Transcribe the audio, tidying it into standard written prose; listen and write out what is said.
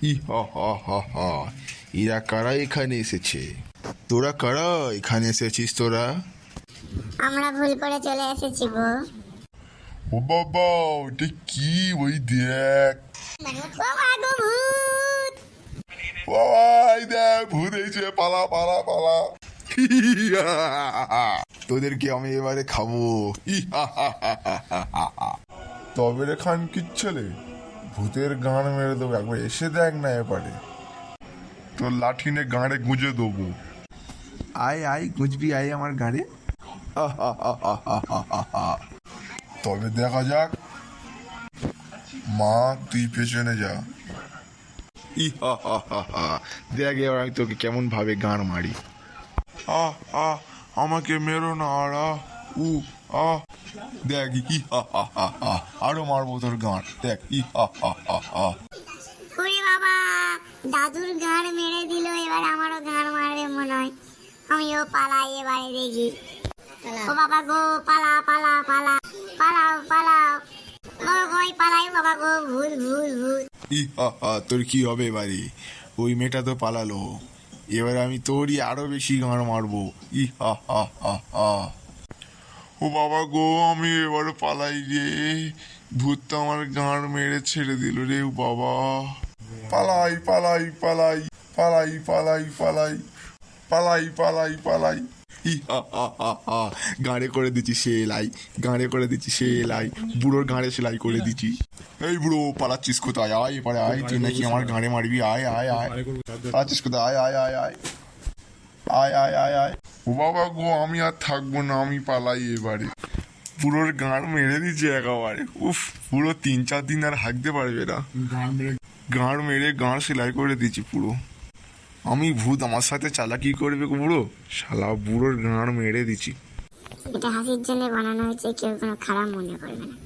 ই হা হা হা হা, এরা কারা এখানে এসেছে? তোরা কারা এখানে এসেছিস তোরা? আমরা ভুল করে চলে এসেছি গো। ও বাবা, ওটা কি? ওই দেখ, ও মা গো, ভূত! ওই দেখ, ভূত এসে, পালা পালা পালা। তোদেরকে আমি এবারে খাবো। তবে রে খান কি ছেলে, ভূতের গান মেরে দেবো একবার, এসে দেখ না এবারে, তোর লাঠি নে গাঁড়ে গুঁজে দেবো। আয় আয় গুঁজবি, আয় আমার গাড়ি। তবে দেখা যাক। মা তুই পেছনে যা। দেখ এবার আমি তোকে কেমন ভাবে গান মারি। আমাকে মেরো না, আর দেখ আরো মারবো তোর গান, দেখ। ওরে বাবা, দাদুর গাঁড় মেরে দিল, এবার আমারও গাঁড় মারবে মনে হয়। আমিও পালাই এবারে, দেখি। ও বাবা গো, পালা পালা পালা, পালাও পালাও, ও কই পালাই বাবা গো, ভূত ভূত ভূত। তোর কি হবে এবারে? ওই মেয়েটা তো পালালো, এবার আমি তোরই আরো বেশি গান মারবো। ও বাবা গো, আমি এবারে পালাই রে, ভূত তো আমার গাঁড় মেরে ছেড়ে দিল রে। ও বাবা, পালাই পালাই পালাই পালাই পালাই পালাই পালাই পালাই পালাই। গাঁড়ে করে দিচ্ছি সেলাই, গাঁড়ে করে দিচ্ছি সেলাই, বুড়োর গাঁড়ে সেলাই করে দিচ্ছি। এই বুড়ো, পালাচ্ছিস কোথায়? আয় এবারে আয়, তুই নাকি আমার গাঁড়ে মারবি। আয় আয় আয়, পালাচ্ছিস কোথায়? আয় আয় আয় আয় আয় আয় আয় আয়। ও বাবা গো, আমি আর থাকবো না, আমি পালাই এবারে। বুড়োর গাঁড় মেরে দিচ্ছে একেবারে। উফ, পুরো 3-4 দিন আর হাঁকতে পারবে না। গাঁড় মেরে গাঁড় সেলাই করে দিচ্ছি পুরো। আমি ভূত, আমার সাথে চালাকি করবে বুড়ো? শালা বুড়োর গাঁড় মেরে দিচ্ছি। এটা হাসির জন্য বানানো হয়েছে, কেউ কোনো খারাপ মনে করবে না।